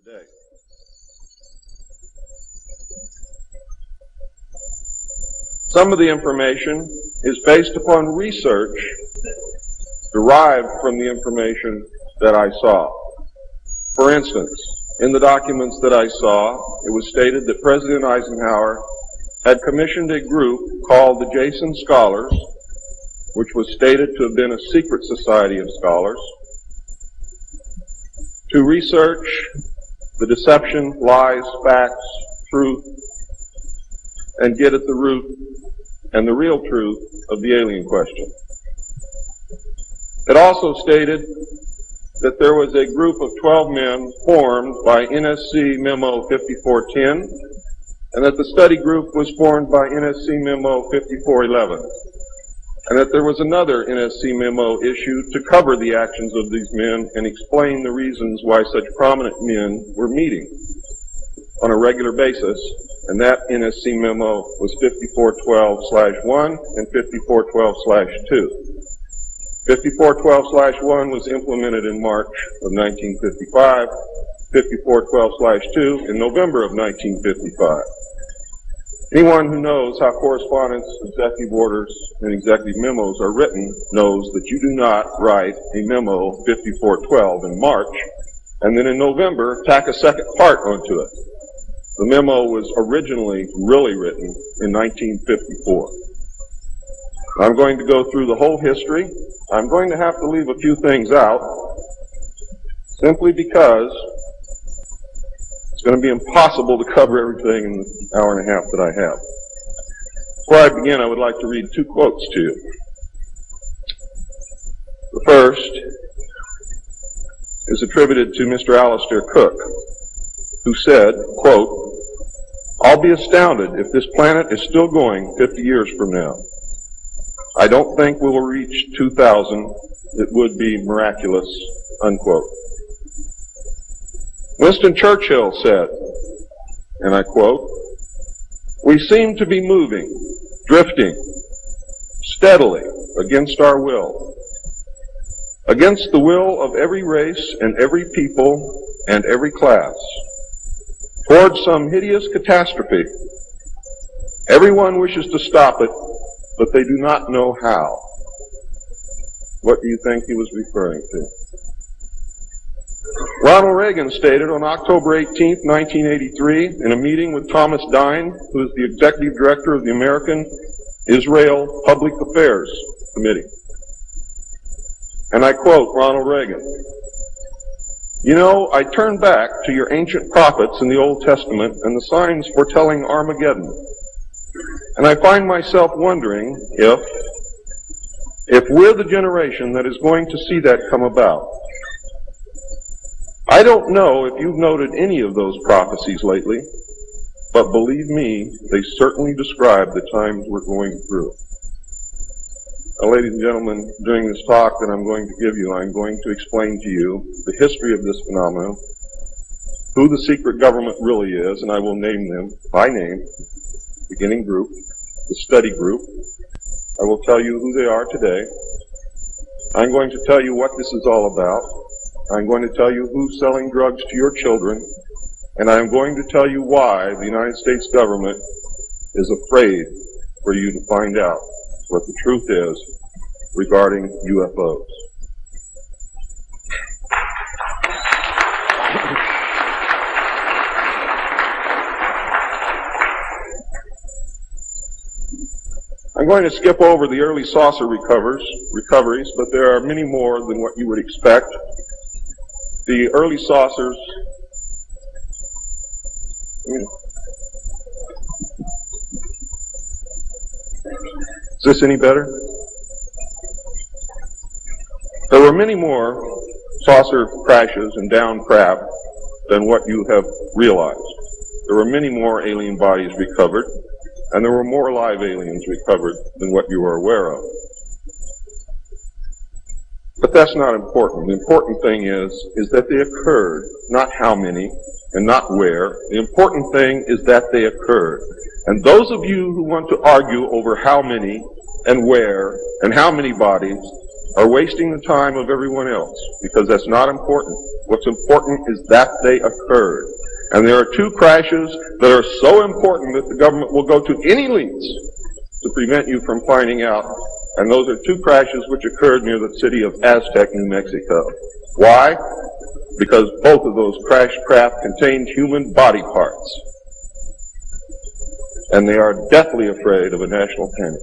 today. Some of the information is based upon research derived from the information that I saw. For instance, in the documents that I saw, it was stated that President Eisenhower had commissioned a group called the Jason Scholars, which was stated to have been a secret society of scholars, to research the deception, lies, facts, truth, and get at the root and the real truth of the alien question. It also stated that there was a group of 12 men formed by NSC Memo 5410, and that the study group was formed by NSC Memo 5411, and that there was another NSC memo issued to cover the actions of these men and explain the reasons why such prominent men were meeting on a regular basis, and that NSC memo was 5412/1 and 5412/2. 5412/1 was implemented in March of 1955, 5412/2 in November of 1955. Anyone who knows how correspondence, executive orders, and executive memos are written knows that you do not write a memo 5412 in March and then in November tack a second part onto it. The memo was originally really written in 1954. I'm going to go through the whole history. I'm going to have to leave a few things out simply because it's going to be impossible to cover everything in the hour and a half that I have. Before I begin, I would like to read two quotes to you. The first is attributed to Mr. Alistair Cooke, who said, quote, "I'll be astounded if this planet is still going 50 years from now. I don't think we will reach 2000. It would be miraculous," unquote. Winston Churchill said, and I quote, "We seem to be moving, drifting, steadily against our will, against the will of every race and every people and every class, towards some hideous catastrophe. Everyone wishes to stop it, but they do not know how." What do you think he was referring to? Ronald Reagan stated on October 18, 1983, in a meeting with Thomas Dine, who is the executive director of the American Israel Public Affairs Committee. And I quote Ronald Reagan, "You know, I turn back to your ancient prophets in the Old Testament and the signs foretelling Armageddon. And I find myself wondering if we're the generation that is going to see that come about. I don't know if you've noted any of those prophecies lately, but believe me, they certainly describe the times we're going through." Now, ladies and gentlemen, during this talk that I'm going to give you, I'm going to explain to you the history of this phenomenon, who the secret government really is, and I will name them by name: beginning group, the study group. I will tell you who they are today. I'm going to tell you what this is all about. I'm going to tell you who's selling drugs to your children, and I'm going to tell you why the United States government is afraid for you to find out what the truth is regarding UFOs. I'm going to skip over the early saucer recoveries, but there are many more than what you would expect. The early saucers, is this any better? There were many more saucer crashes and downed craft than what you have realized. There were many more alien bodies recovered, and there were more live aliens recovered than what you are aware of. But that's not important. The important thing is that they occurred, not how many and not where. The important thing is that they occurred. And those of you who want to argue over how many and where and how many bodies are wasting the time of everyone else, because that's not important. What's important is that they occurred. And there are two crashes that are so important that the government will go to any lengths to prevent you from finding out. And those are two crashes which occurred near the city of Aztec, New Mexico. Why? Because both of those crashed craft contained human body parts. And they are deathly afraid of a national panic.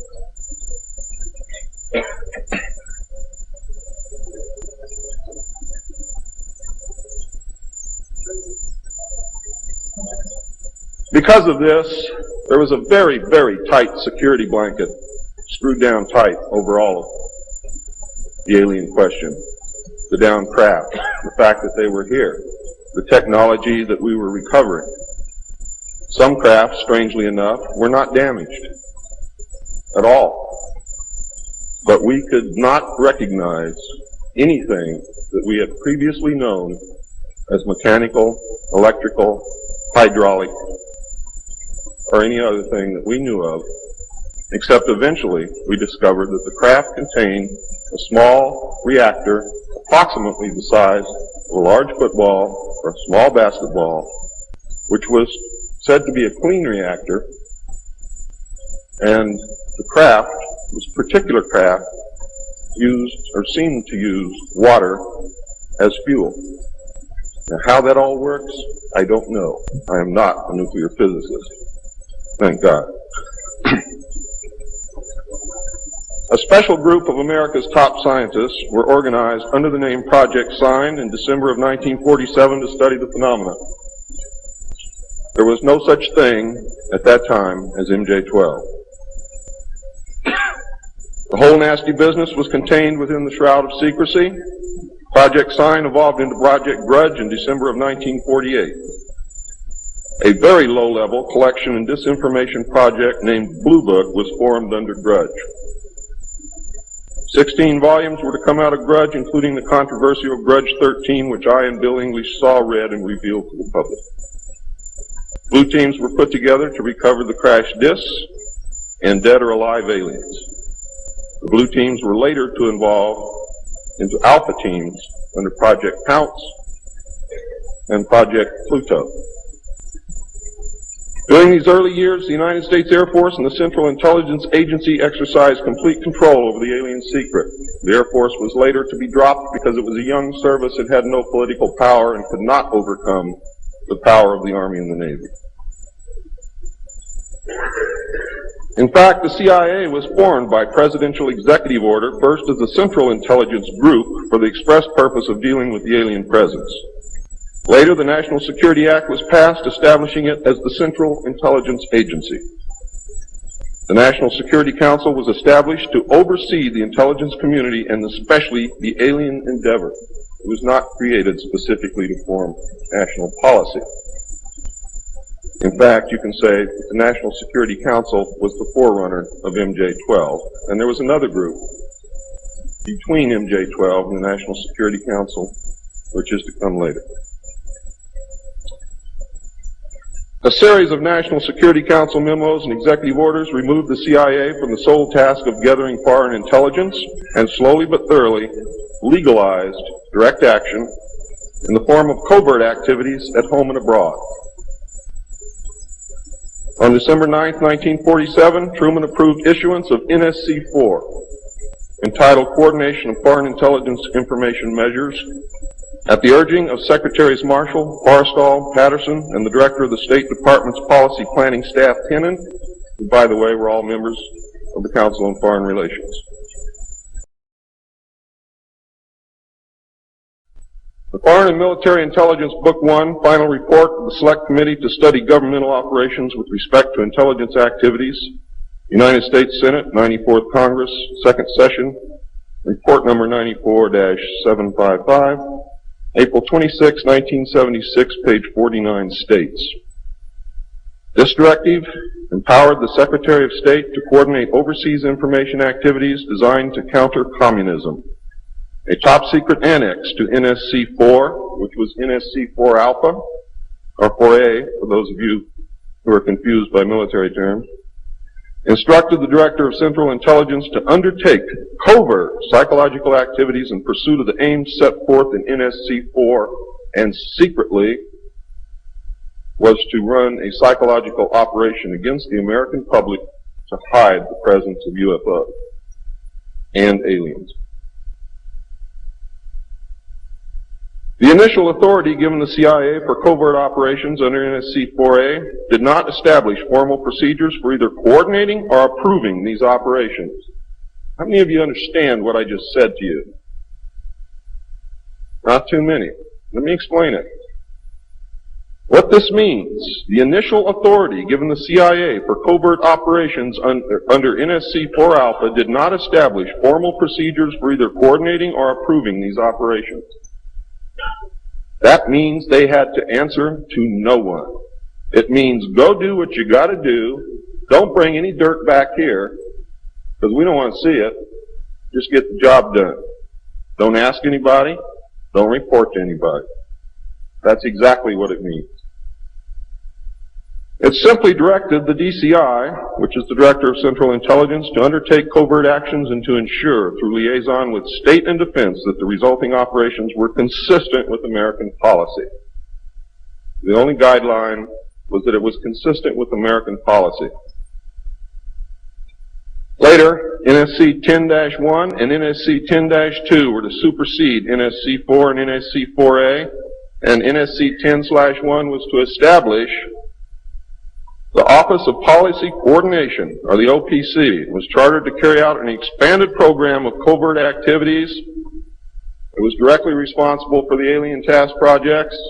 Because of this, there was a very, very tight security blanket screwed down tight over all of the alien question. The downed craft, the fact that they were here, the technology that we were recovering. Some craft, strangely enough, were not damaged at all. But we could not recognize anything that we had previously known as mechanical, electrical, hydraulic, or any other thing that we knew of, except eventually we discovered that the craft contained a small reactor approximately the size of a large football or a small basketball, which was said to be a clean reactor, and the craft, this particular craft, used or seemed to use water as fuel. Now, how that all works, I don't know. I am not a nuclear physicist. Thank God. A special group of America's top scientists were organized under the name Project Sign in December of 1947 to study the phenomena. There was no such thing at that time as MJ-12. The whole nasty business was contained within the shroud of secrecy. Project Sign evolved into Project Grudge in December of 1948. A very low-level collection and disinformation project named Blue Book was formed under Grudge. 16 volumes were to come out of Grudge, including the controversial Grudge 13, which I and Bill English saw, read, and revealed to the public. Blue teams were put together to recover the crashed discs and dead or alive aliens. The blue teams were later to evolve into alpha teams under Project Pounce and Project Pluto. During these early years, the United States Air Force and the Central Intelligence Agency exercised complete control over the alien secret. The Air Force was later to be dropped because it was a young service that had no political power and could not overcome the power of the Army and the Navy. In fact, the CIA was formed by presidential executive order, first as the Central Intelligence Group for the express purpose of dealing with the alien presence. Later, the National Security Act was passed, establishing it as the Central Intelligence Agency. The National Security Council was established to oversee the intelligence community and especially the alien endeavor. It was not created specifically to form national policy. In fact, you can say that the National Security Council was the forerunner of MJ-12, and there was another group between MJ-12 and the National Security Council, which is to come later. A series of National Security Council memos and executive orders removed the CIA from the sole task of gathering foreign intelligence and slowly but thoroughly legalized direct action in the form of covert activities at home and abroad. On December 9, 1947, Truman approved issuance of NSC-4, entitled Coordination of Foreign Intelligence Information Measures, at the urging of Secretaries Marshall, Forrestal, Patterson, and the Director of the State Department's Policy Planning Staff, Kennan, who, by the way, were all members of the Council on Foreign Relations. The Foreign and Military Intelligence Book 1, Final Report of the Select Committee to Study Governmental Operations with Respect to Intelligence Activities, United States Senate, 94th Congress, Second Session, Report number 94-755, April 26, 1976, page 49 states, this directive empowered the Secretary of State to coordinate overseas information activities designed to counter communism. A top-secret annex to NSC-4, which was NSC-4 Alpha, or 4A, for those of you who are confused by military terms, instructed the Director of Central Intelligence to undertake covert psychological activities in pursuit of the aims set forth in NSC-4, and secretly was to run a psychological operation against the American public to hide the presence of UFOs and aliens. The initial authority given the CIA for covert operations under NSC-4A did not establish formal procedures for either coordinating or approving these operations. How many of you understand what I just said to you? Not too many. Let me explain it. What this means, the initial authority given the CIA for covert operations under NSC-4 Alpha did not establish formal procedures for either coordinating or approving these operations. That means they had to answer to no one. It means go do what you got to do. Don't bring any dirt back here, because we don't want to see it. Just get the job done. Don't ask anybody. Don't report to anybody. That's exactly what it means. It simply directed the DCI, which is the Director of Central Intelligence, to undertake covert actions and to ensure, through liaison with state and defense, that the resulting operations were consistent with American policy. The only guideline was that it was consistent with American policy. Later, NSC 10-1 and NSC 10-2 were to supersede NSC 4 and NSC 4A, and NSC 10-1 was to establish the Office of Policy Coordination, or the OPC, was chartered to carry out an expanded program of covert activities. It was directly responsible for the alien task projects,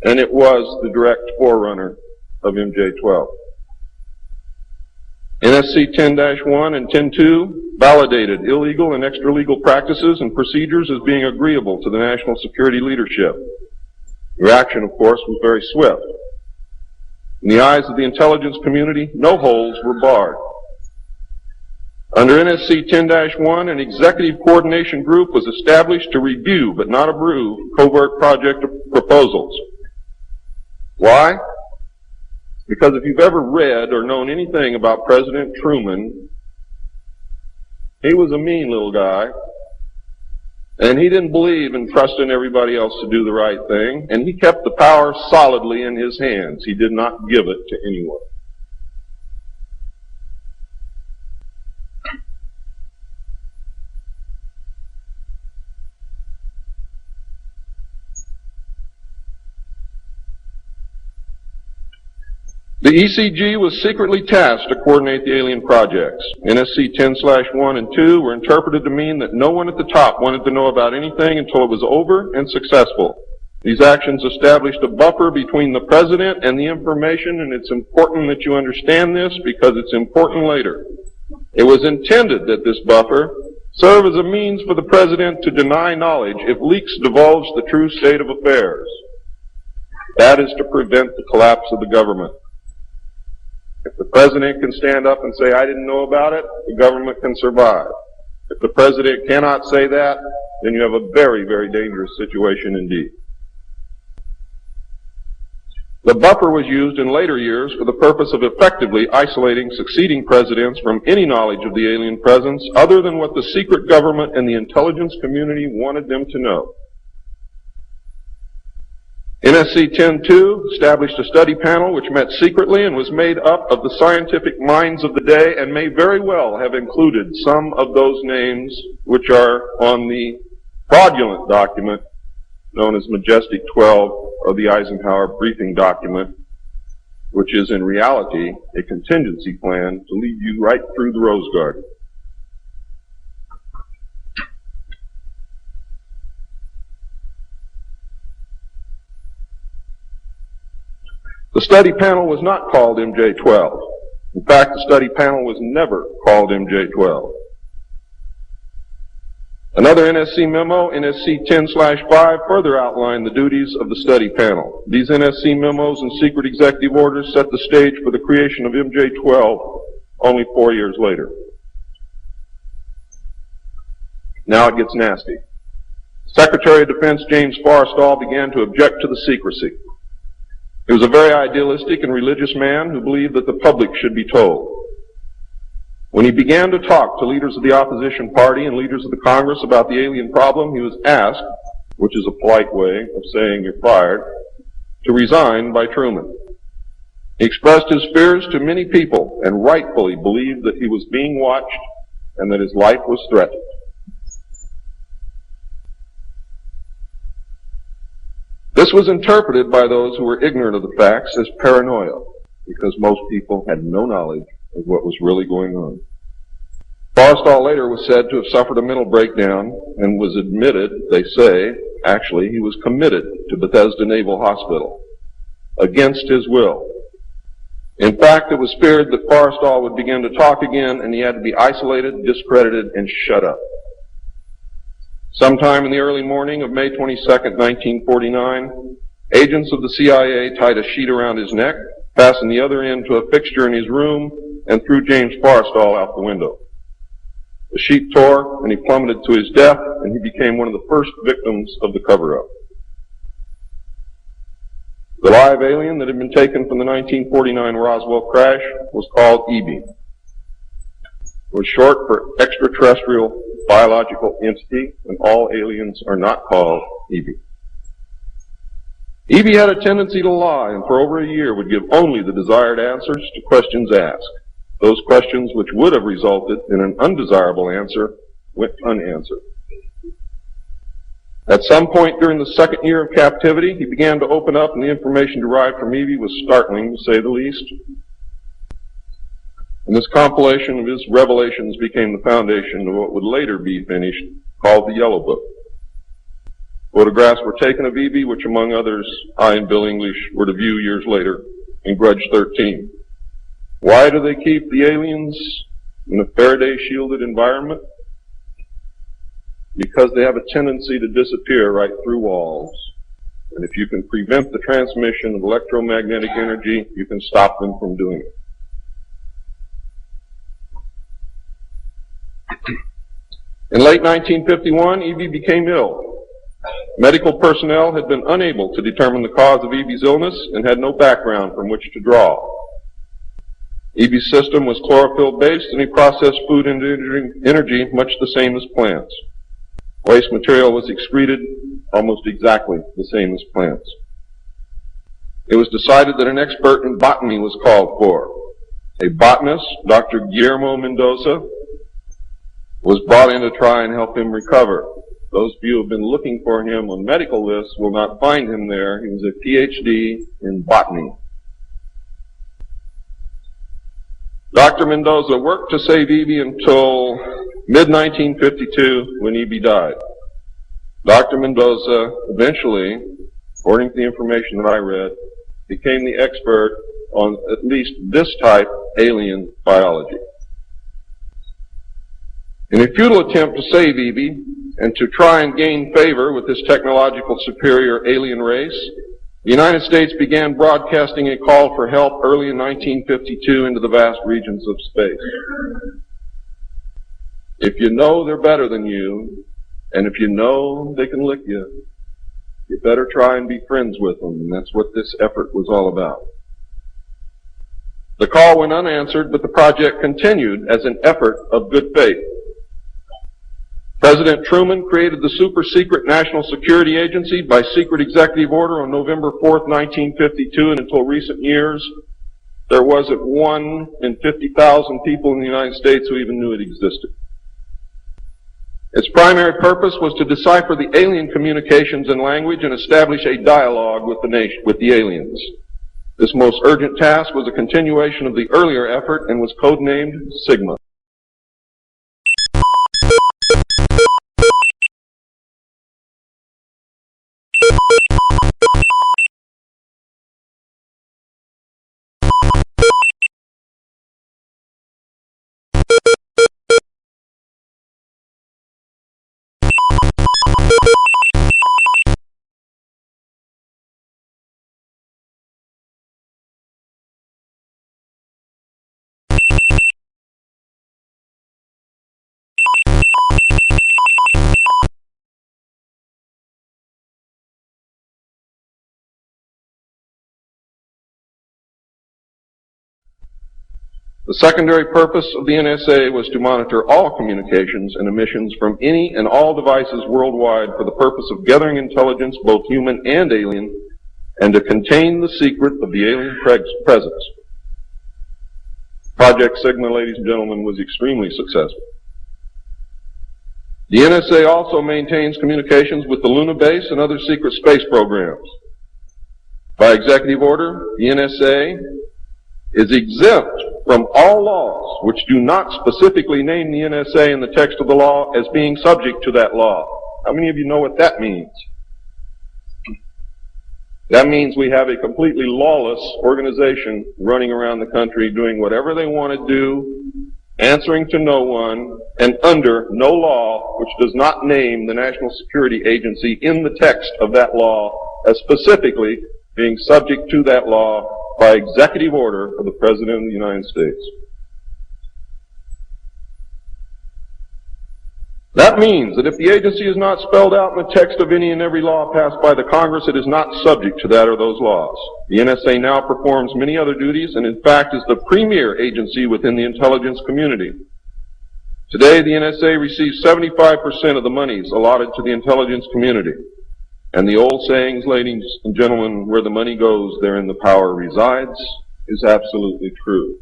and it was the direct forerunner of MJ-12. NSC 10-1 and 10-2 validated illegal and extra-legal practices and procedures as being agreeable to the national security leadership. The reaction, of course, was very swift. In the eyes of the intelligence community, no holes were barred. Under NSC 10-1, an executive coordination group was established to review but not approve covert project proposals. Why? Because if you've ever read or known anything about President Truman, he was a mean little guy, and he didn't believe in trusting everybody else to do the right thing, and he kept the power solidly in his hands. He did not give it to anyone. The ECG was secretly tasked to coordinate the alien projects. NSC 10-1 and 2 were interpreted to mean that no one at the top wanted to know about anything until it was over and successful. These actions established a buffer between the president and the information, and it's important that you understand this because it's important later. It was intended that this buffer serve as a means for the president to deny knowledge if leaks divulge the true state of affairs. That is to prevent the collapse of the government. If the president can stand up and say, I didn't know about it, the government can survive. If the president cannot say that, then you have a very, very dangerous situation indeed. The buffer was used in later years for the purpose of effectively isolating succeeding presidents from any knowledge of the alien presence other than what the secret government and the intelligence community wanted them to know. NSC 10-2 established a study panel which met secretly and was made up of the scientific minds of the day and may very well have included some of those names which are on the fraudulent document known as Majestic 12 of the Eisenhower briefing document, which is in reality a contingency plan to lead you right through the Rose Garden. The study panel was not called MJ-12. In fact, the study panel was never called MJ-12. Another NSC memo, NSC 10-5, further outlined the duties of the study panel. These NSC memos and secret executive orders set the stage for the creation of MJ-12 only 4 years later. Now it gets nasty. Secretary of Defense James Forrestal began to object to the secrecy. He was a very idealistic and religious man who believed that the public should be told. When he began to talk to leaders of the opposition party and leaders of the Congress about the alien problem, he was asked, which is a polite way of saying you're fired, to resign by Truman. He expressed his fears to many people and rightfully believed that he was being watched and that his life was threatened. This was interpreted by those who were ignorant of the facts as paranoia, because most people had no knowledge of what was really going on. Forrestal later was said to have suffered a mental breakdown and was admitted, they say, actually, he was committed to Bethesda Naval Hospital against his will. In fact, it was feared that Forrestal would begin to talk again and he had to be isolated, discredited, and shut up. Sometime in the early morning of May 22nd, 1949, agents of the CIA tied a sheet around his neck, fastened the other end to a fixture in his room, and threw James Forrestal out the window. The sheet tore, and he plummeted to his death, and he became one of the first victims of the cover-up. The live alien that had been taken from the 1949 Roswell crash was called EB. It was short for extraterrestrial biological entity, and all aliens are not called EB. EB had a tendency to lie, and for over a year would give only the desired answers to questions asked. Those questions which would have resulted in an undesirable answer went unanswered. At some point during the second year of captivity, he began to open up, and the information derived from EB was startling, to say the least. And this compilation of his revelations became the foundation of what would later be finished, called the Yellow Book. Photographs were taken of EB, which among others, I and Bill English were to view years later in Grudge 13. Why do they keep the aliens in a Faraday-shielded environment? Because they have a tendency to disappear right through walls. And if you can prevent the transmission of electromagnetic energy, you can stop them from doing it. In late 1951, EB became ill. Medical personnel had been unable to determine the cause of EB's illness and had no background from which to draw. EB's system was chlorophyll-based, and he processed food into energy much the same as plants. Waste material was excreted almost exactly the same as plants. It was decided that an expert in botany was called for. A botanist, Dr. Guillermo Mendoza, was brought in to try and help him recover. Those of you who have been looking for him on medical lists will not find him there. He was a PhD in botany. Dr. Mendoza worked to save EB until mid-1952 when EB died. Dr. Mendoza eventually, according to the information that I read, became the expert on at least this type alien biology. In a futile attempt to save EB and to try and gain favor with this technological superior alien race, the United States began broadcasting a call for help early in 1952 into the vast regions of space. If you know they're better than you, and if you know they can lick you, you better try and be friends with them, and that's what this effort was all about. The call went unanswered, but the project continued as an effort of good faith. President Truman created the super-secret National Security Agency by secret executive order on November 4th, 1952, and until recent years, there wasn't 1 in 50,000 people in the United States who even knew it existed. Its primary purpose was to decipher the alien communications and language and establish a dialogue with the aliens. This most urgent task was a continuation of the earlier effort and was codenamed Sigma. The secondary purpose of the NSA was to monitor all communications and emissions from any and all devices worldwide for the purpose of gathering intelligence, both human and alien, and to contain the secret of the alien presence. Project Sigma, ladies and gentlemen, was extremely successful. The NSA also maintains communications with the Luna base and other secret space programs. By executive order, the NSA is exempt from all laws which do not specifically name the NSA in the text of the law as being subject to that law. How many of you know what that means? That means we have a completely lawless organization running around the country doing whatever they want to do, answering to no one, and under no law which does not name the National Security Agency in the text of that law as specifically being subject to that law by executive order of the President of the United States. That means that if the agency is not spelled out in the text of any and every law passed by the Congress, it is not subject to that or those laws. The NSA now performs many other duties and in fact is the premier agency within the intelligence community. Today the NSA receives 75% of the monies allotted to the intelligence community. And the old sayings, ladies and gentlemen, where the money goes, therein the power resides, is absolutely true.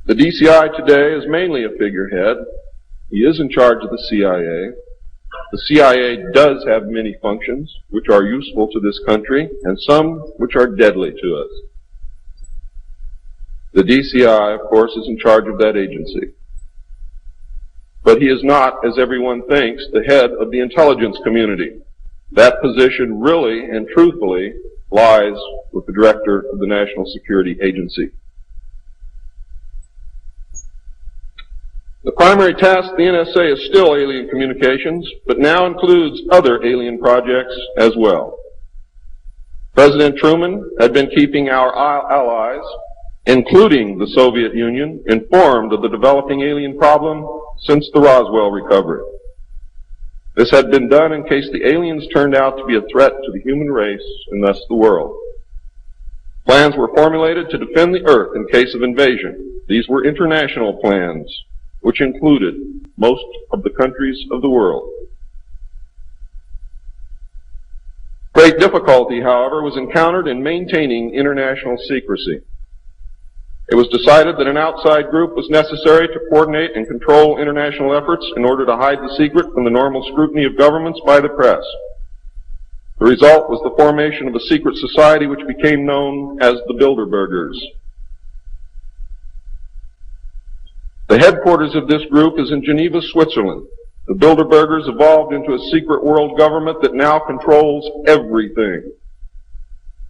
The DCI today is mainly a figurehead. He is in charge of the CIA. The CIA does have many functions which are useful to this country and some which are deadly to us. The DCI, of course, is in charge of that agency. But he is not, as everyone thinks, the head of the intelligence community. That position really and truthfully lies with the director of the National Security Agency. The primary task of the NSA is still alien communications, but now includes other alien projects as well. President Truman had been keeping our allies, including the Soviet Union, informed of the developing alien problem since the Roswell recovery. This had been done in case the aliens turned out to be a threat to the human race and thus the world. Plans were formulated to defend the Earth in case of invasion. These were international plans, which included most of the countries of the world. Great difficulty, however, was encountered in maintaining international secrecy. It was decided that an outside group was necessary to coordinate and control international efforts in order to hide the secret from the normal scrutiny of governments by the press. The result was the formation of a secret society which became known as the Bilderbergers. The headquarters of this group is in Geneva, Switzerland. The Bilderbergers evolved into a secret world government that now controls everything.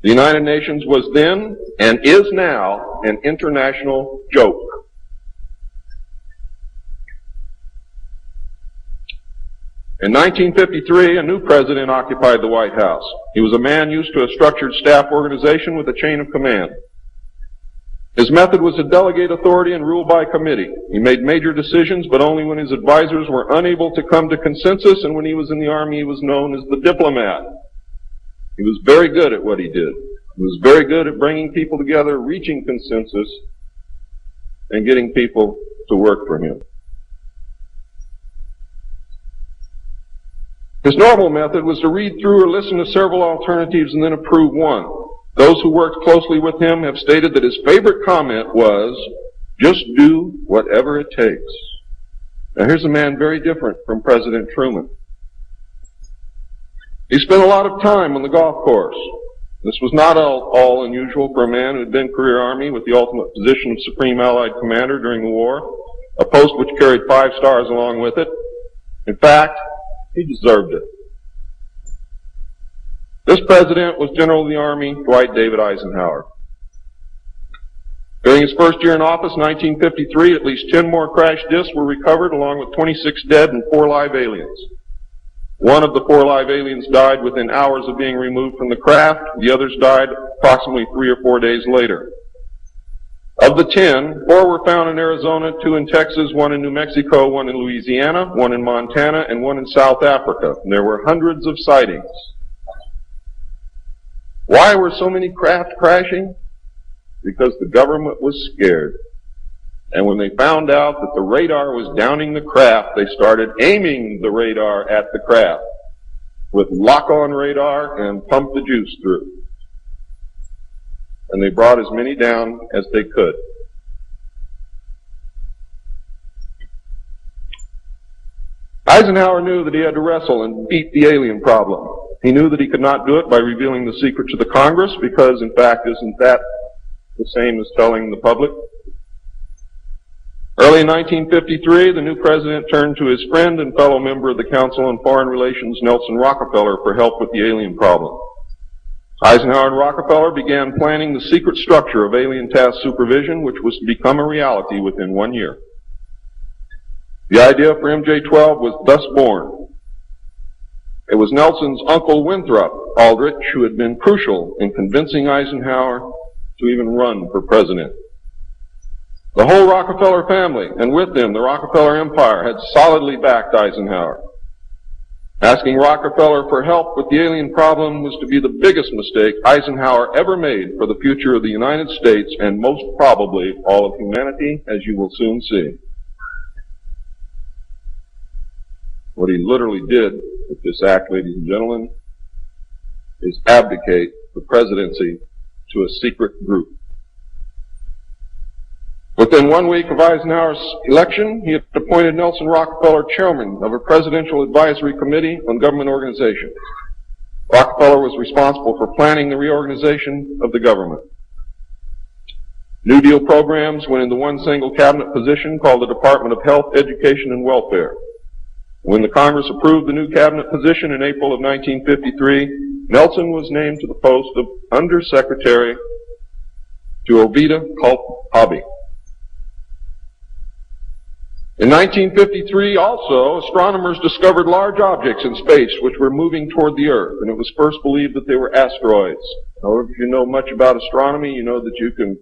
The United Nations was then, and is now, an international joke. In 1953, a new president occupied the White House. He was a man used to a structured staff organization with a chain of command. His method was to delegate authority and rule by committee. He made major decisions, but only when his advisors were unable to come to consensus, and when he was in the Army, he was known as the diplomat. He was very good at what he did. He was very good at bringing people together, reaching consensus, and getting people to work for him. His normal method was to read through or listen to several alternatives and then approve one. Those who worked closely with him have stated that his favorite comment was, "Just do whatever it takes." Now here's a man very different from President Truman. He spent a lot of time on the golf course. This was not all unusual for a man who had been career Army with the ultimate position of Supreme Allied Commander during the war, a post which carried 5 stars along with it. In fact, he deserved it. This president was General of the Army Dwight David Eisenhower. During his first year in office, 1953, at least 10 more crash disks were recovered, along with 26 dead and 4 live aliens. One of the 4 live aliens died within hours of being removed from the craft. The others died approximately 3 or 4 days later. Of the 10, 4 were found in Arizona, 2 in Texas, 1 in New Mexico, 1 in Louisiana, 1 in Montana, and 1 in South Africa. And there were hundreds of sightings. Why were so many craft crashing? Because the government was scared. And when they found out that the radar was downing the craft, they started aiming the radar at the craft with lock-on radar and pumped the juice through. And they brought as many down as they could. Eisenhower knew that he had to wrestle and beat the alien problem. He knew that he could not do it by revealing the secret to the Congress, because, in fact, isn't that the same as telling the public? Early in 1953, the new president turned to his friend and fellow member of the Council on Foreign Relations, Nelson Rockefeller, for help with the alien problem. Eisenhower and Rockefeller began planning the secret structure of alien task supervision, which was to become a reality within 1 year. The idea for MJ-12 was thus born. It was Nelson's uncle Winthrop Aldrich who had been crucial in convincing Eisenhower to even run for president. The whole Rockefeller family, and with them the Rockefeller empire, had solidly backed Eisenhower. Asking Rockefeller for help with the alien problem was to be the biggest mistake Eisenhower ever made for the future of the United States and most probably all of humanity, as you will soon see. What he literally did with this act, ladies and gentlemen, is abdicate the presidency to a secret group. Within 1 week of Eisenhower's election, he had appointed Nelson Rockefeller chairman of a presidential advisory committee on government organization. Rockefeller was responsible for planning the reorganization of the government. New Deal programs went into one single cabinet position called the Department of Health, Education, and Welfare. When the Congress approved the new cabinet position in April of 1953, Nelson was named to the post of Undersecretary to Ovida Hobby. In 1953, also, astronomers discovered large objects in space which were moving toward the Earth, and it was first believed that they were asteroids. However, if you know much about astronomy, you know that you can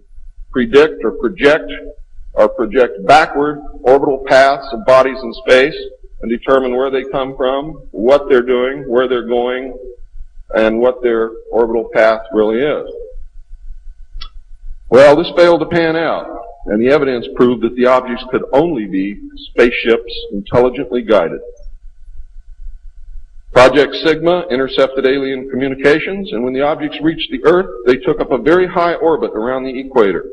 predict or project backward orbital paths of bodies in space and determine where they come from, what they're doing, where they're going, and what their orbital path really is. Well, this failed to pan out, and the evidence proved that the objects could only be spaceships intelligently guided. Project Sigma intercepted alien communications, and when the objects reached the Earth, they took up a very high orbit around the equator.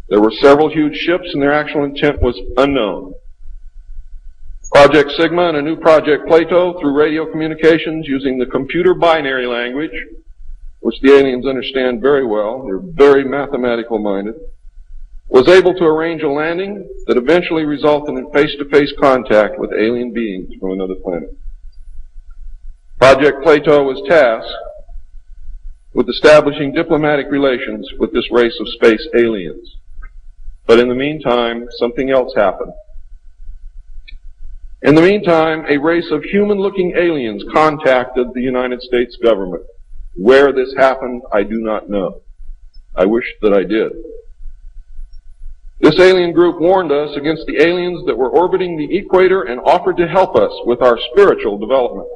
There were several huge ships, and their actual intent was unknown. Project Sigma and a new Project Plato, through radio communications using the computer binary language, which the aliens understand very well, they're very mathematical minded, was able to arrange a landing that eventually resulted in face-to-face contact with alien beings from another planet. Project Plato was tasked with establishing diplomatic relations with this race of space aliens. But in the meantime, something else happened. In the meantime, a race of human-looking aliens contacted the United States government. Where this happened, I do not know. I wish that I did. This alien group warned us against the aliens that were orbiting the equator and offered to help us with our spiritual development.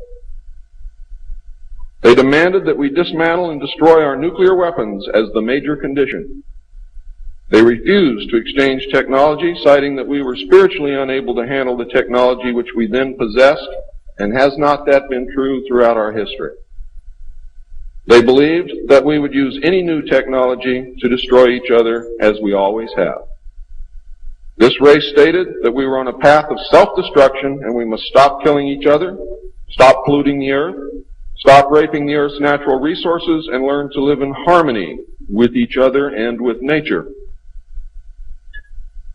They demanded that we dismantle and destroy our nuclear weapons as the major condition. They refused to exchange technology, citing that we were spiritually unable to handle the technology which we then possessed, and has not that been true throughout our history? They believed that we would use any new technology to destroy each other, as we always have. This race stated that we were on a path of self-destruction, and we must stop killing each other, stop polluting the earth, stop raping the earth's natural resources, and learn to live in harmony with each other and with nature.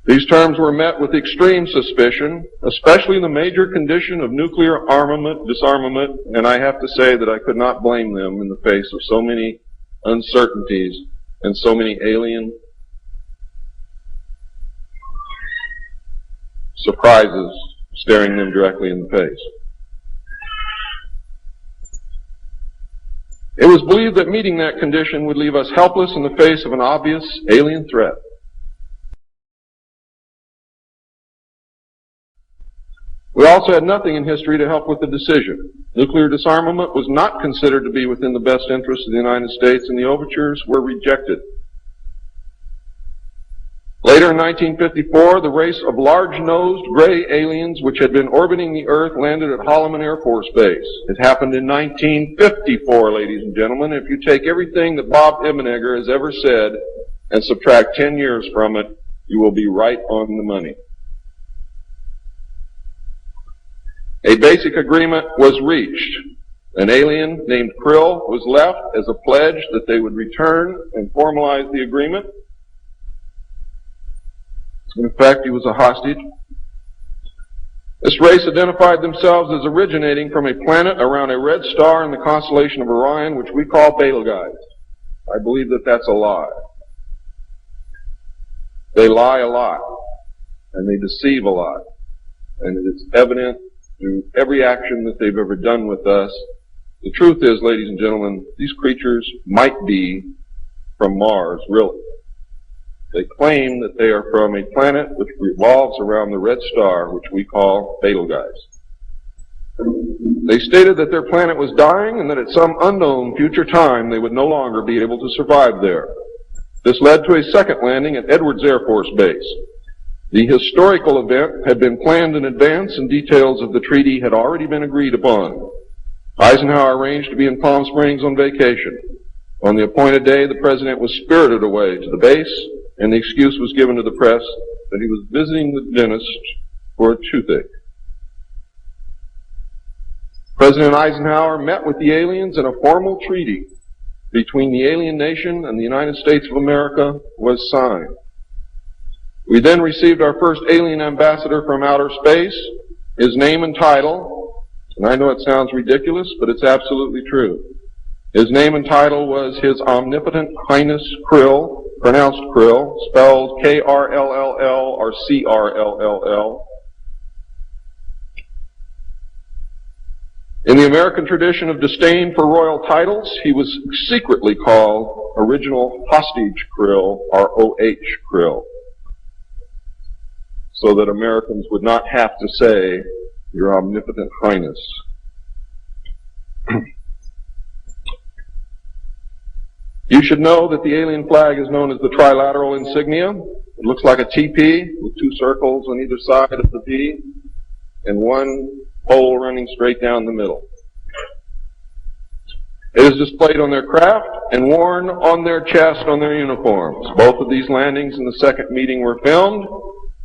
These terms were met with extreme suspicion, especially the major condition of nuclear armament, disarmament, and I have to say that I could not blame them in the face of so many uncertainties and so many alien surprises staring them directly in the face. It was believed that meeting that condition would leave us helpless in the face of an obvious alien threat. We also had nothing in history to help with the decision. Nuclear disarmament was not considered to be within the best interest of the United States, and the overtures were rejected. Later in 1954, the race of large-nosed gray aliens which had been orbiting the Earth landed at Holloman Air Force Base. It happened in 1954, ladies and gentlemen. If you take everything that Bob Ebenegger has ever said and subtract 10 years from it, you will be right on the money. A basic agreement was reached. An alien named Krill was left as a pledge that they would return and formalize the agreement. In fact, he was a hostage. This race identified themselves as originating from a planet around a red star in the constellation of Orion, which we call Betelgeuse. I believe that that's a lie. They lie a lot, and they deceive a lot, and it is evident through every action that they've ever done with us. The truth is, ladies and gentlemen, these creatures might be from Mars, really. They claim that they are from a planet which revolves around the red star, which we call Betelgeuse. They stated that their planet was dying and that at some unknown future time they would no longer be able to survive there. This led to a second landing at Edwards Air Force Base. The historical event had been planned in advance and details of the treaty had already been agreed upon. Eisenhower arranged to be in Palm Springs on vacation. On the appointed day, the president was spirited away to the base, and the excuse was given to the press that he was visiting the dentist for a toothache. President Eisenhower met with the aliens, and a formal treaty between the alien nation and the United States of America was signed. We then received our first alien ambassador from outer space. His name and title, and I know it sounds ridiculous, but it's absolutely true. His name and title was His Omnipotent Highness Krill, pronounced Krill, spelled K-R-L-L-L or C-R-L-L-L. In the American tradition of disdain for royal titles, he was secretly called Original Hostage Krill, or O.H. Krill, so that Americans would not have to say, Your Omnipotent Highness. You should know that the alien flag is known as the trilateral insignia. It looks like a TP with two circles on either side of the V and one pole running straight down the middle. It is displayed on their craft and worn on their chest on their uniforms. Both of these landings in the second meeting were filmed,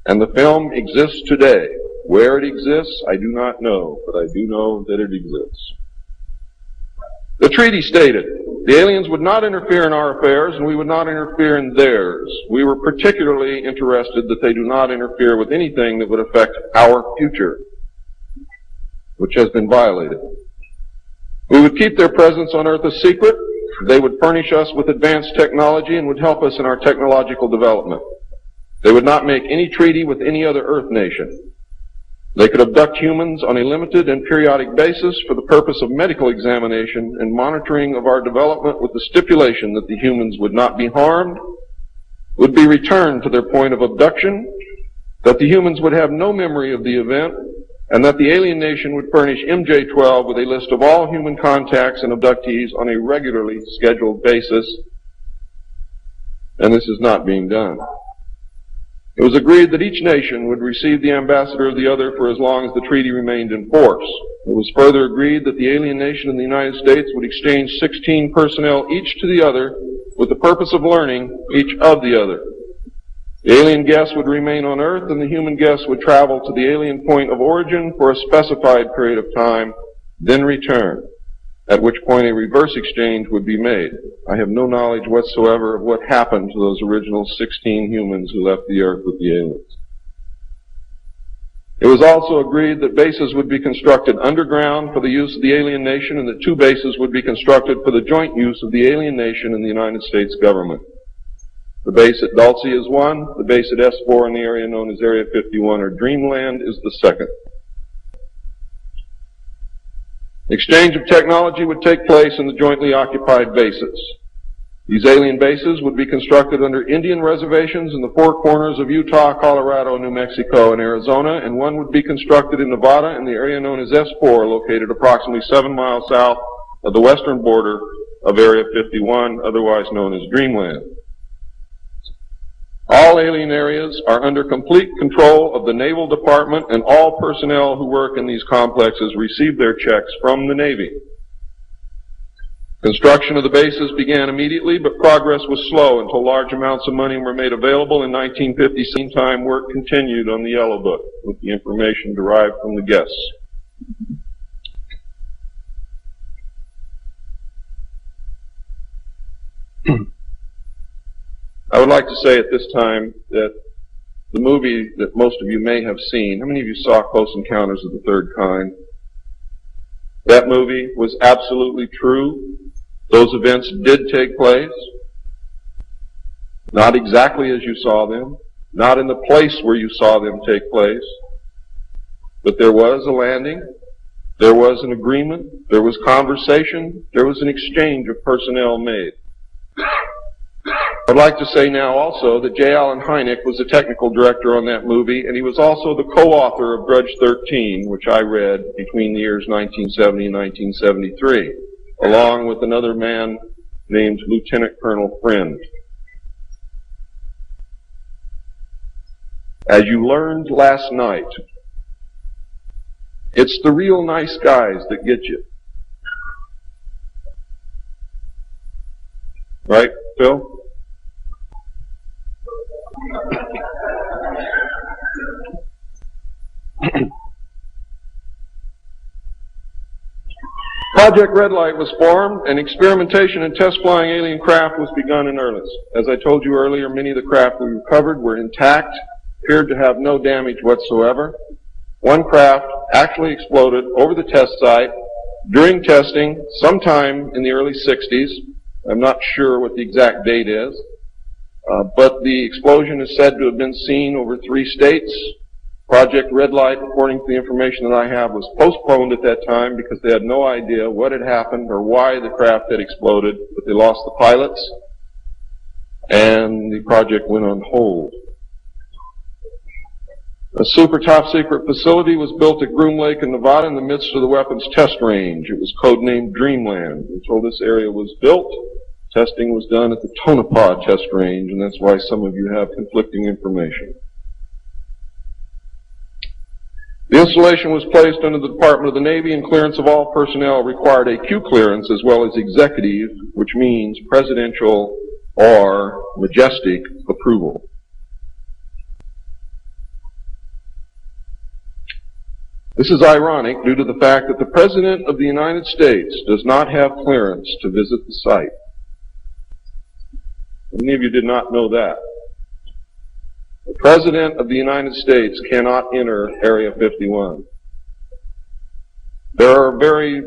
and the film exists today. Where it exists, I do not know, but I do know that it exists. The treaty stated, the aliens would not interfere in our affairs and we would not interfere in theirs. We were particularly interested that they do not interfere with anything that would affect our future, which has been violated. We would keep their presence on Earth a secret. They would furnish us with advanced technology and would help us in our technological development. They would not make any treaty with any other Earth nation. They could abduct humans on a limited and periodic basis for the purpose of medical examination and monitoring of our development, with the stipulation that the humans would not be harmed, would be returned to their point of abduction, that the humans would have no memory of the event, and that the alien nation would furnish MJ-12 with a list of all human contacts and abductees on a regularly scheduled basis. And this is not being done. It was agreed that each nation would receive the ambassador of the other for as long as the treaty remained in force. It was further agreed that the alien nation and the United States would exchange 16 personnel each to the other with the purpose of learning each of the other. The alien guests would remain on Earth and the human guests would travel to the alien point of origin for a specified period of time, then return, at which point a reverse exchange would be made. I have no knowledge whatsoever of what happened to those original 16 humans who left the Earth with the aliens. It was also agreed that bases would be constructed underground for the use of the alien nation and that 2 bases would be constructed for the joint use of the alien nation and the United States government. The base at Dulce is one, the base at S4 in the area known as Area 51 or Dreamland is the second. Exchange of technology would take place in the jointly occupied bases. These alien bases would be constructed under Indian reservations in the four corners of Utah, Colorado, New Mexico, and Arizona, and one would be constructed in Nevada in the area known as S4, located approximately 7 miles south of the western border of Area 51, otherwise known as Dreamland. All alien areas are under complete control of the Naval Department, and all personnel who work in these complexes receive their checks from the Navy. Construction of the bases began immediately, but progress was slow until large amounts of money were made available in 1950. Meantime, work continued on the Yellow Book with the information derived from the guests. I would like to say at this time that the movie that most of you may have seen, how many of you saw Close Encounters of the Third Kind? That movie was absolutely true. Those events did take place, not exactly as you saw them, not in the place where you saw them take place, but there was a landing, there was an agreement, there was conversation, there was an exchange of personnel made. I'd like to say now also that J. Allen Hynek was the technical director on that movie, and he was also the co-author of Grudge 13, which I read between the years 1970 and 1973. Along with another man named Lieutenant Colonel Friend. As you learned last night, it's the real nice guys that get you. Right, Phil? Project Red Light was formed, and experimentation and test flying alien craft was begun in earnest. As I told you earlier, many of the craft we recovered were intact, appeared to have no damage whatsoever. One craft actually exploded over the test site during testing sometime in the early 60s. I'm not sure what the exact date is, but the explosion is said to have been seen over 3 states. Project Red Light, according to the information that I have, was postponed at that time because they had no idea what had happened or why the craft had exploded, but they lost the pilots, and the project went on hold. A super top secret facility was built at Groom Lake in Nevada in the midst of the weapons test range. It was codenamed Dreamland. Until this area was built, testing was done at the Tonopah test range, and that's why some of you have conflicting information. The installation was placed under the Department of the Navy, and clearance of all personnel required a Q clearance as well as executive, which means presidential or majestic approval. This is ironic due to the fact that the President of the United States does not have clearance to visit the site. Many of you did not know that. The President of the United States cannot enter Area 51. There are very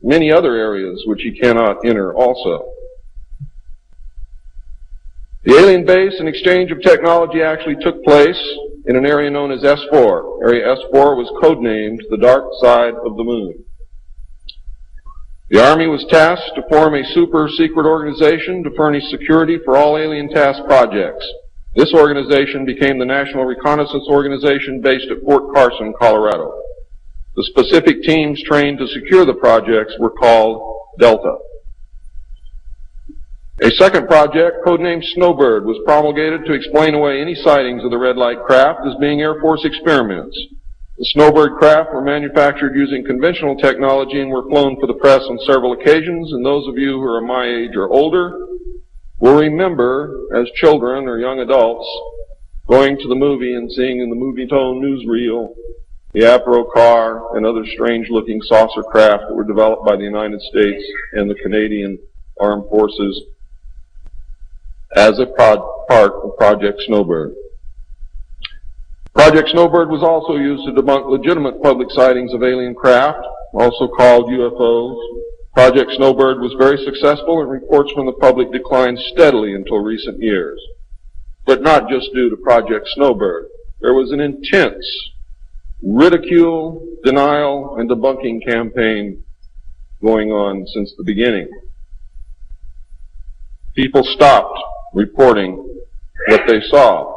many other areas which he cannot enter also. The alien base and exchange of technology actually took place in an area known as S4. Area S4 was codenamed the Dark Side of the Moon. The Army was tasked to form a super secret organization to furnish security for all alien task projects. This organization became the National Reconnaissance Organization based at Fort Carson, Colorado. The specific teams trained to secure the projects were called Delta. A second project, codenamed Snowbird, was promulgated to explain away any sightings of the red light craft as being Air Force experiments. The Snowbird craft were manufactured using conventional technology and were flown for the press on several occasions, and those of you who are my age or older will remember, as children or young adults, going to the movie and seeing in the movie-tone newsreel the Apro car and other strange-looking saucer craft that were developed by the United States and the Canadian Armed Forces as a part of Project Snowbird. Project Snowbird was also used to debunk legitimate public sightings of alien craft, also called UFOs. Project Snowbird was very successful, and reports from the public declined steadily until recent years. But not just due to Project Snowbird. There was an intense ridicule, denial, and debunking campaign going on since the beginning. People stopped reporting what they saw.